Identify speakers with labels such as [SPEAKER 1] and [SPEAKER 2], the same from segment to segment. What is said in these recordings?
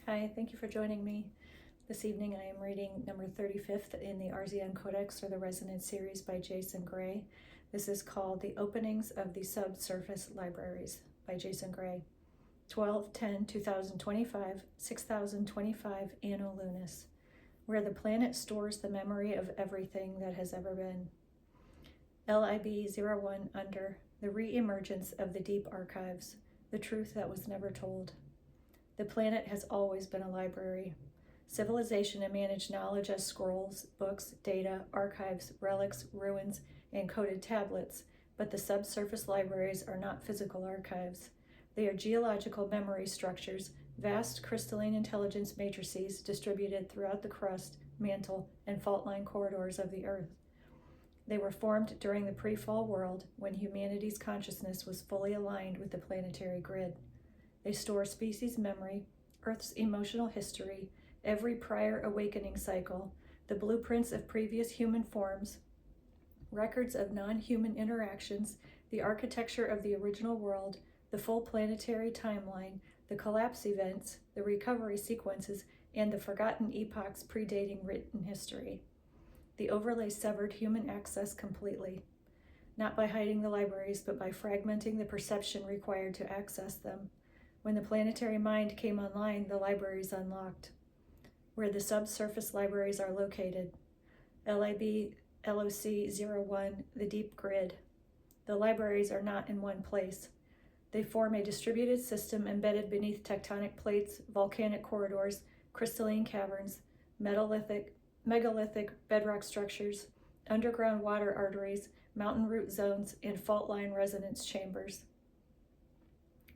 [SPEAKER 1] Hi, thank you for joining me. This evening I am reading number 35th in the RZN Codex, or the Resonance series, by Jason Gray. This is called The Openings of the Subsurface Libraries by Jason Gray. 12/10/2025, 6025 Anno Lunis, where the planet stores the memory of everything that has ever been. LIB-01 under the re-emergence of the deep archives, the truth that was never told. The planet has always been a library. Civilization and managed knowledge as scrolls, books, data, archives, relics, ruins, and coded tablets, but the subsurface libraries are not physical archives. They are geological memory structures, vast crystalline intelligence matrices distributed throughout the crust, mantle, and fault line corridors of the Earth. They were formed during the pre-fall world when humanity's consciousness was fully aligned with the planetary grid. They store species memory, Earth's emotional history, every prior awakening cycle, the blueprints of previous human forms, records of non-human interactions, the architecture of the original world, the full planetary timeline, the collapse events, the recovery sequences, and the forgotten epochs predating written history. The overlay severed human access completely, not by hiding the libraries, but by fragmenting the perception required to access them. When the planetary mind came online, the libraries unlocked. Where the subsurface libraries are located. LIB-LOC-01, the deep grid. The libraries are not in one place. They form a distributed system embedded beneath tectonic plates, volcanic corridors, crystalline caverns, megalithic bedrock structures, underground water arteries, mountain root zones, and fault line resonance chambers.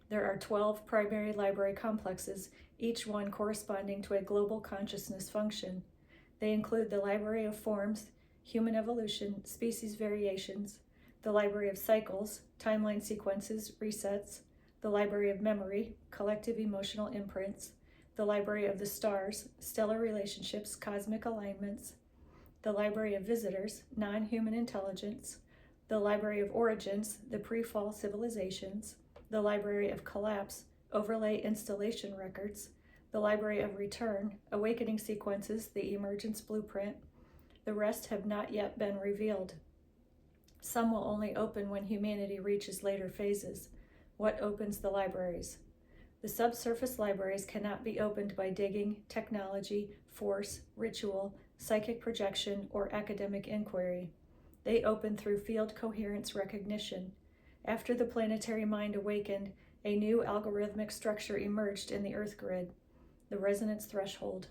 [SPEAKER 1] There are 12 primary library complexes, each one corresponding to a global consciousness function. They include the Library of Forms, Human Evolution, Species Variations, the Library of Cycles, Timeline Sequences, Resets, the Library of Memory, Collective Emotional Imprints, the Library of the Stars, Stellar Relationships, Cosmic Alignments, the Library of Visitors, Non-Human Intelligence, the Library of Origins, the Pre-Fall Civilizations, the Library of Collapse, Overlay Installation Records, the Library of Return, Awakening Sequences, the Emergence Blueprint. The rest have not yet been revealed. Some will only open when humanity reaches later phases. What opens the libraries? The subsurface libraries cannot be opened by digging, technology, force, ritual, psychic projection, or academic inquiry. They open through field coherence recognition. After the planetary mind awakened, a new algorithmic structure emerged in the Earth grid, the resonance threshold.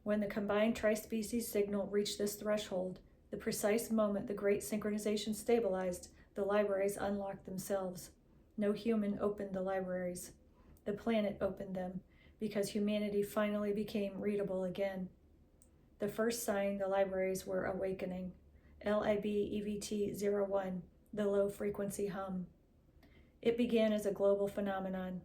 [SPEAKER 1] When the combined tri-species signal reached this threshold, the precise moment the great synchronization stabilized, the libraries unlocked themselves. No human opened the libraries. The planet opened them, because humanity finally became readable again. The first sign the libraries were awakening. LIB-EVT-01. The low-frequency hum. It began as a global phenomenon,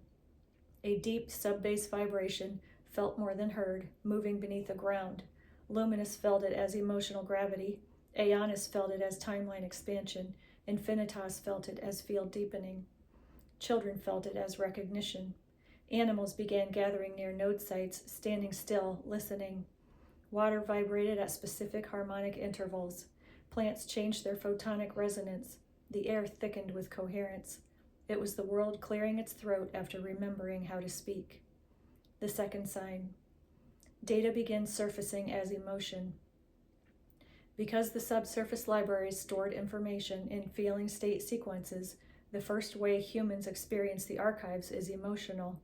[SPEAKER 1] a deep sub-bass vibration, felt more than heard, moving beneath the ground. Luminous felt it as emotional gravity, Aeonis felt it as timeline expansion, Infinitas felt it as field deepening. Children felt it as recognition. Animals began gathering near node sites, standing still, listening. Water vibrated at specific harmonic intervals. Plants changed their photonic resonance. The air thickened with coherence. It was the world clearing its throat after remembering how to speak. The second sign. Data begins surfacing as emotion. Because the subsurface libraries stored information in feeling state sequences, the first way humans experience the archives is emotional.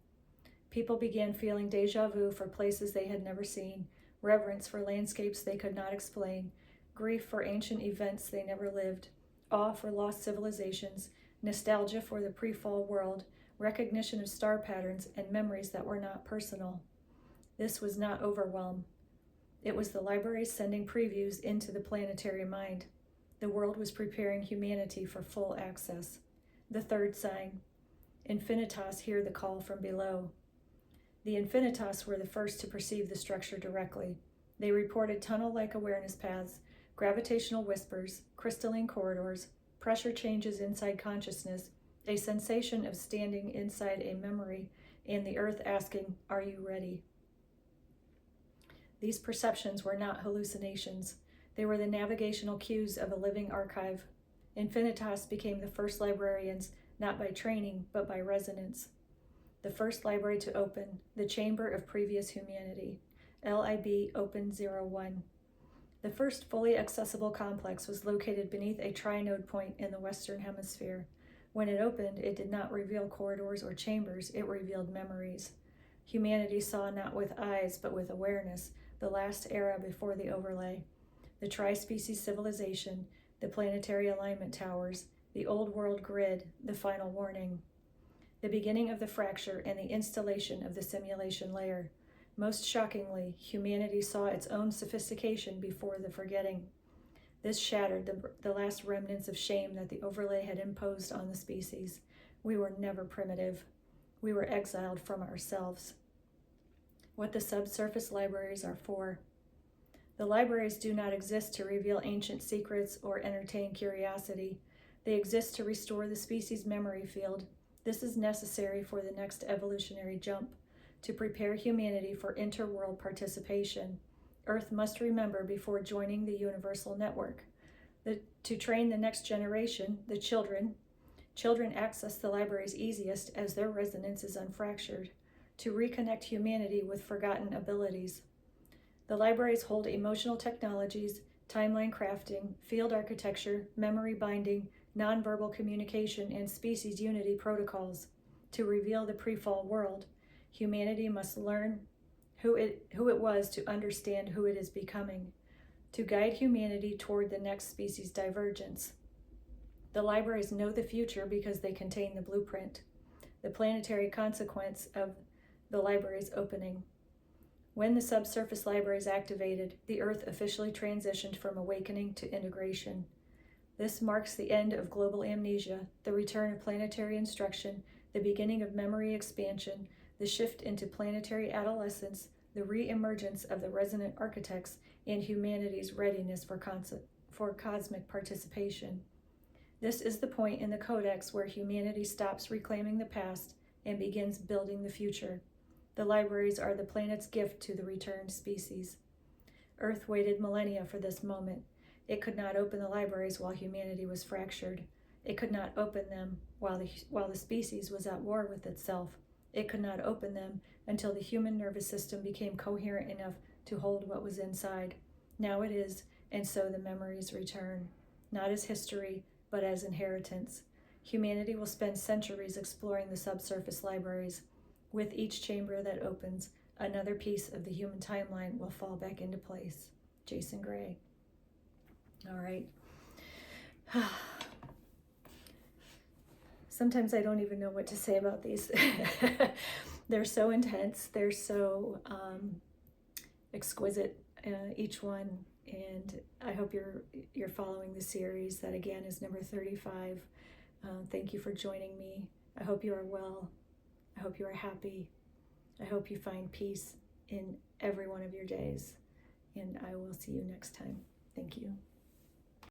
[SPEAKER 1] People began feeling deja vu for places they had never seen, reverence for landscapes they could not explain, grief for ancient events they never lived, awe for lost civilizations, nostalgia for the pre-fall world, recognition of star patterns, and memories that were not personal. This was not overwhelm. It was the libraries sending previews into the planetary mind. The world was preparing humanity for full access. The third sign. Infinitas hear the call from below. The Infinitas were the first to perceive the structure directly. They reported tunnel-like awareness paths, gravitational whispers, crystalline corridors, pressure changes inside consciousness, a sensation of standing inside a memory, and the earth asking, "Are you ready?" These perceptions were not hallucinations. They were the navigational cues of a living archive. Infinitas became the first librarians, not by training, but by resonance. The first library to open, the Chamber of Previous Humanity, LIB Open 01. The first fully accessible complex was located beneath a trinode point in the Western Hemisphere. When it opened, it did not reveal corridors or chambers, it revealed memories. Humanity saw not with eyes, but with awareness, the last era before the overlay. The tri-species civilization, the planetary alignment towers, the old world grid, the final warning. The beginning of the fracture and the installation of the simulation layer. Most shockingly, humanity saw its own sophistication before the forgetting. This shattered the last remnants of shame that the overlay had imposed on the species. We were never primitive. We were exiled from ourselves. What the subsurface libraries are for. The libraries do not exist to reveal ancient secrets or entertain curiosity. They exist to restore the species' memory field. This is necessary for the next evolutionary jump, to prepare humanity for interworld participation. Earth must remember before joining the universal network. To train the next generation, the children access the libraries easiest as their resonance is unfractured, to reconnect humanity with forgotten abilities. The libraries hold emotional technologies, timeline crafting, field architecture, memory binding, nonverbal communication, and species unity protocols. To reveal the pre-fall world, humanity must learn who it was to understand who it is becoming, to guide humanity toward the next species divergence. The libraries know the future because they contain the blueprint, the planetary consequence of the library's opening. When the subsurface libraries activated, the Earth officially transitioned from awakening to integration. This marks the end of global amnesia, the return of planetary instruction, the beginning of memory expansion, the shift into planetary adolescence, the re-emergence of the resonant architects, and humanity's readiness for cosmic participation. This is the point in the Codex where humanity stops reclaiming the past and begins building the future. The libraries are the planet's gift to the returned species. Earth waited millennia for this moment. It could not open the libraries while humanity was fractured. It could not open them while the species was at war with itself. It could not open them until the human nervous system became coherent enough to hold what was inside. Now it is, and so the memories return, not as history, but as inheritance. Humanity will spend centuries exploring the subsurface libraries. With each chamber that opens, another piece of the human timeline will fall back into place. Jason Gray. All right. Sometimes I don't even know what to say about these. They're so intense. They're so exquisite, each one. And I hope you're following the series. That again is number 35. Thank you for joining me. I hope you are well. I hope you are happy. I hope you find peace in every one of your days. And I will see you next time. Thank you.